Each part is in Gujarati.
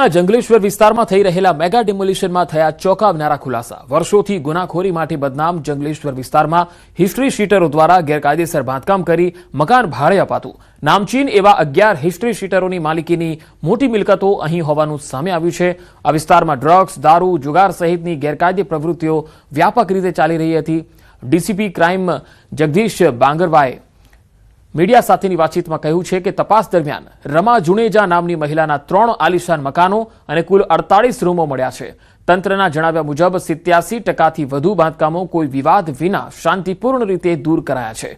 તંત્રના જંગલેશ્વર વિસ્તારમાં થઈ રહેલા મેગા ડિમોલિશનમાં થયા ચોંકાવનારા ખુલાસા। વર્ષોથી ગુનાખોરી માટે બદનામ જંગલેશ્વર વિસ્તારમાં હિસ્ટ્રી શીટરો દ્વારા ગેરકાયદેસર બાંધકામ કરી મકાન ભાડે અપાતું। નામચીન એવા 11 હિસ્ટ્રી શીટરોની માલિકીની મોટી મિલકતો અહીં હોવાનું સામે આવ્યું છે। આ વિસ્તારમાં ડ્રગ્સ, દારૂ, જુગાર સહિતની ગેરકાયદે પ્રવૃત્તિઓ વ્યાપક રીતે ચાલી રહી હતી। ડીસીપી ક્રાઇમ જગદીશ બાંગરવાએ મીડિયા સાથેની વાતચીતમાં કહ્યું છે કે તપાસ દરમિયાન રમા જુનેજા નામની મહિલાના 3 આલિશાન મકાનો અને કુલ 48 રૂમો મળ્યા છે। તંત્રના જણાવ્યા મુજબ 87% વધુ બાંધકામો કોઈ વિવાદ વિના શાંતિપૂર્ણ રીતે દૂર કરાયા છે।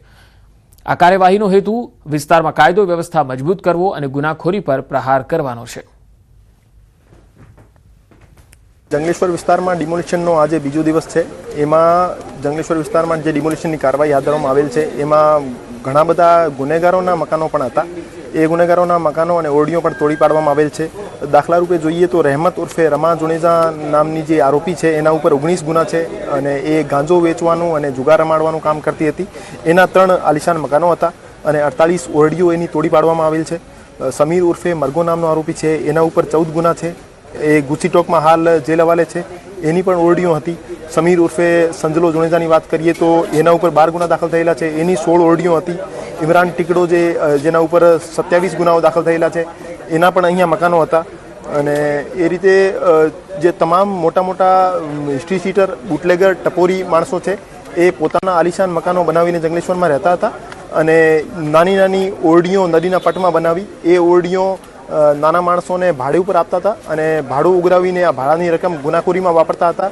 આ કાર્યવાહીનો હેતુ વિસ્તારમાં કાયદો વ્યવસ્થા મજબૂત કરવો અને ગુનાખોરી પર પ્રહાર કરવાનો છે। જંગલેશ્વર વિસ્તારમાં ડિમોલિશનનો આજે બીજો દિવસ છે। એમાં જંગલેશ્વર વિસ્તારમાં જે ડિમોલિશનની કાર્યવાહી હાથ ધરવામાં આવેલ છે એમાં ઘણા બધા ગુનેગારોના મકાનો પણ હતા। એ ગુનેગારોના મકાનો અને ઓરડીઓ પણ તોડી પાડવામાં આવેલ છે। દાખલા રૂપે જોઈએ તો રહેમત ઉર્ફે રમા જુનેજા નામની જે આરોપી છે એના ઉપર 19 ગુના છે અને એ ગાંજો વેચવાનું અને જુગાર રમાડવાનું કામ કરતી હતી। એના 3 આલિશાન મકાનો હતા અને 48 ઓરડીઓ એની તોડી પાડવામાં આવેલ છે। સમીર ઉર્ફે મરગો નામનો આરોપી છે એના ઉપર 14 ગુના છે। એ ગુચીટોકમાં હાલ જેલ હવાલે છે। એની પણ ઓરડીઓ હતી। સમીર ઉર્ફે સંજલો જુનેજાની વાત કરીએ તો એના ઉપર 12 ગુના દાખલ થયેલા છે। એની 16 ઓરડીઓ હતી। ઇમરાન ટીકડો જેના ઉપર 27 ગુનાઓ દાખલ થયેલા છે એના પણ અહીંયા મકાનો હતા। અને એ રીતે જે તમામ મોટા મોટા હિસ્ટ્રી શીટર, બુટલેગર, ટપોરી માણસો છે એ પોતાના આલિશાન મકાનો બનાવીને જંગલેશ્વરમાં રહેતા હતા અને નાની નાની ઓરડીઓ નદીના પટમાં બનાવી એ ઓરડીઓ નાના માણસોને ભાડે ઉપર આપતા હતા અને ભાડું ઉઘરાવીને આ ભાડાની રકમ ગુનાખોરીમાં વાપરતા હતા।